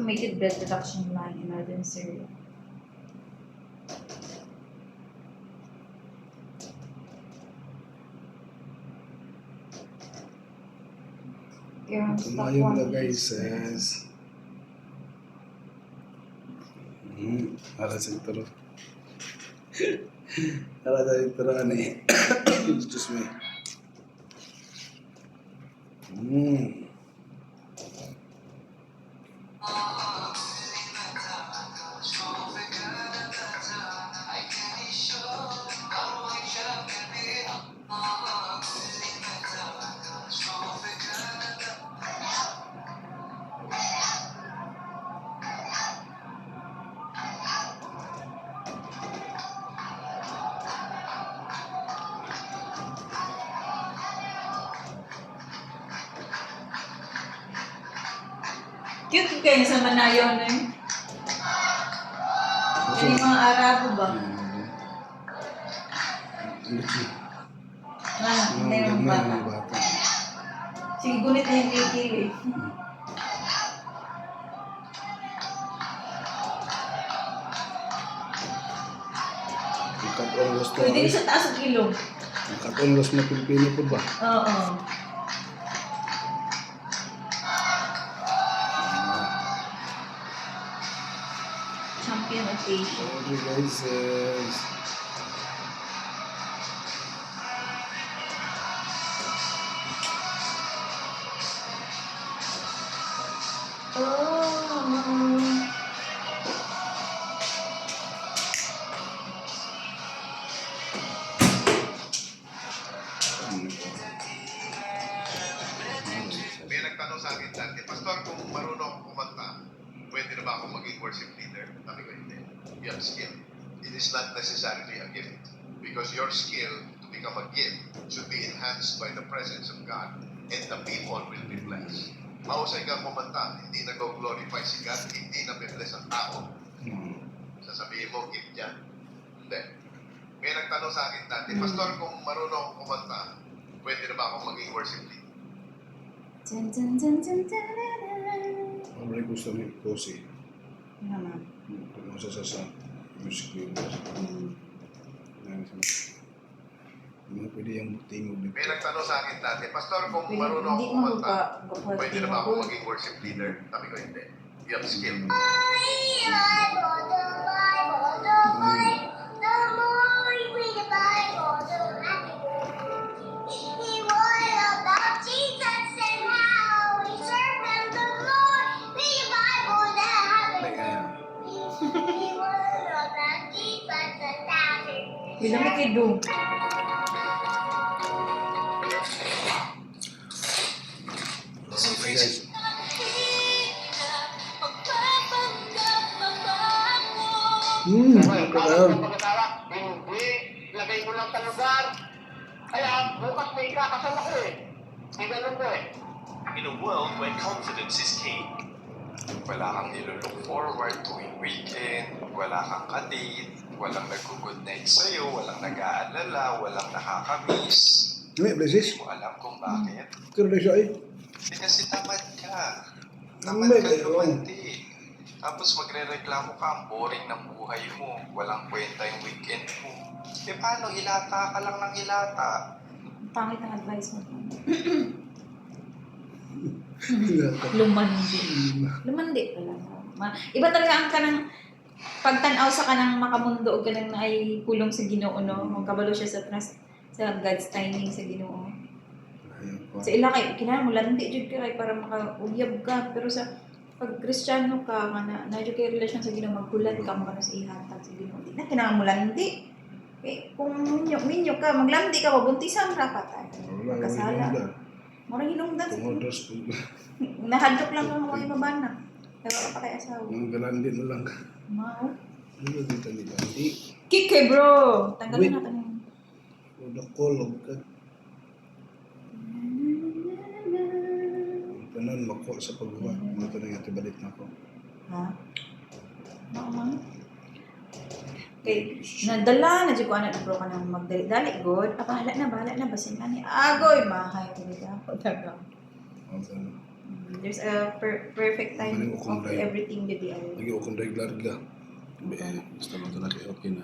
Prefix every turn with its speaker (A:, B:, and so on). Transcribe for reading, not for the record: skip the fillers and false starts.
A: automated blood reduction line in Northern Syria.
B: Tumayo na guys, says. Para sa ito. Para sa ito ani. Excuse me.
A: Cute kayo sa Manayaw na yun. Yan yung mga Arabo ba? Hindi yung bata. Sige, gunit na yung kikili. Pwede rin sa taas ang ilong.
B: Nakatunlos na Pilipino po ba?
A: Oo. Champion of Asia.
B: Okay guys,
C: May nagtanong sa akin dati, Pastor, kung marunong akong kumanta, pwede na ba akong maging worship leader? Sabi ko, hindi. You have skill. It is not necessarily a gift. Because your skill to become a gift should be enhanced by the presence of God and the people will be blessed. Mahusay kang kumanta, hindi nag-glorify si God, hindi na-bless ang tao. Sasabihin mo, gift yan. Hindi. May nagtanong sa akin dati, Pastor, kung marunong akong kumanta, pwede na ba akong maging worship leader?
A: Dun, dun, dun, dun, dun, dun.
B: Pabalik gusto ni Kosi.
A: Naman.
B: Kung sa music leader. Hindi pwede yung tingog.
C: May nagtanong sa akin dati, Pastor, kung
A: Hindi
C: marunong akong kumanta,
A: magpa-
C: pwede na ba ako maging worship leader? Sabi ko, hindi. You have skill.
A: Bilang may kido.
B: Okay guys.
D: Hindi, lagay mo lang sa lugar. Kaya bukas may ikakasal ako eh. Hindi ganun ko eh.
E: In a world where confidence is key, wala kang nilook forward tuwing weekend, wala kang kadate, walang nag-good night sa'yo, walang nag-aalala, walang nakakamiss.
B: May blesses.
E: Hindi mo alam kung bakit.
B: Kaya na siya eh.
E: Eh kasi tamad ka.
B: Tamad
E: Tamad ka
B: eh,
E: lumandi. Tapos magre-reklamo ka, ang boring ng buhay mo, walang kwenta yung weekend mo. Eh paano, hilata ka lang ng hilata?
A: Pangit ang advice mo. Lumandi. Lumandi pala. Iba talaga ang kanang pagtanaw sa kanang makamundo o kanang ay pulong sa Ginoo no. Kung kabalo siya sa trust sa God's timing sa Ginoo. Sa ila kay kinahanglan mo landi jud kay para makauyab ka pero sa pag Kristiyano ka na jud kay relasyon sa Ginoo magkulat ka mo sa ihatag sa Ginoo. Di na kinahanglan mo landi. Eh kung minyo ka maglandi ka mabuntisan ra patay. Kasala. Mura hinungdan sa
B: Tumodos po.
A: nahadlok lang ang mga mabana. Pero pa kay asawa.
B: Ang galandi na lang.
A: Mao.
B: Ano dito ni Galandi?
A: Kick kay bro. Tanggalin
B: Wait.
A: natin yung
B: Udah kolog ka. Tanan mako sa pagbuhat. Ito na yung tibalik na ko.
A: ha? Mao man. Okay, nadala na dyan ko anak bro ka nang magdali good. Bahala na basin ani. Agoy mahay talaga. Pagdaga.
B: Ang
A: There's a perfect time
B: Ano yung
A: of
B: kumbay?
A: everything, baby.
B: Lagi ako kung regular ka. Basta mo ito na kayo, okay na.